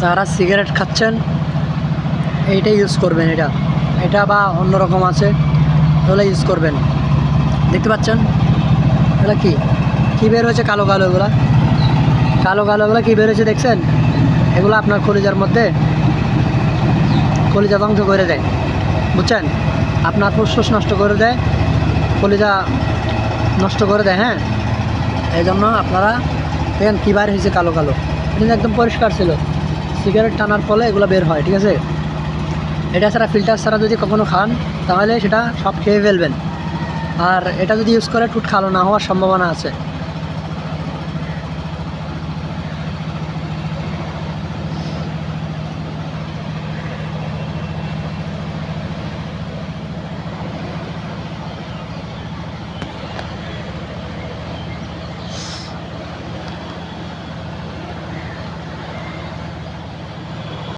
যারা সিগারেট খাচ্ছেন এইটা ইউজ করবেন, এটা বা অন্যরকম আছে, এগুলো ইউজ করবেন। দেখতে পাচ্ছেন এগুলো কী বের হয়েছে, কালো কালো এগুলো, এগুলো কী বের হয়েছে দেখছেন? এগুলো আপনার কলিজার মধ্যে কলিজা ধ্বংস করে দেয়, বুঝছেন? আপনার ফুসফুস নষ্ট করে দেয়, কলিজা নষ্ট করে দেয়। হ্যাঁ, এই জন্য আপনারা দেখেন কী বার হয়েছে কালো কালো, এটা একদম পরিষ্কার ছিল। সিগারেট টানার ফলে এগুলো বের হয়, ঠিক আছে? এটা ছাড়া, ফিল্টার ছাড়া যদি কখনো খান তাহলে সেটা সব খেয়ে ফেলবেন। আর এটা যদি ইউজ করে টুট কালো না হওয়ার সম্ভাবনা আছে।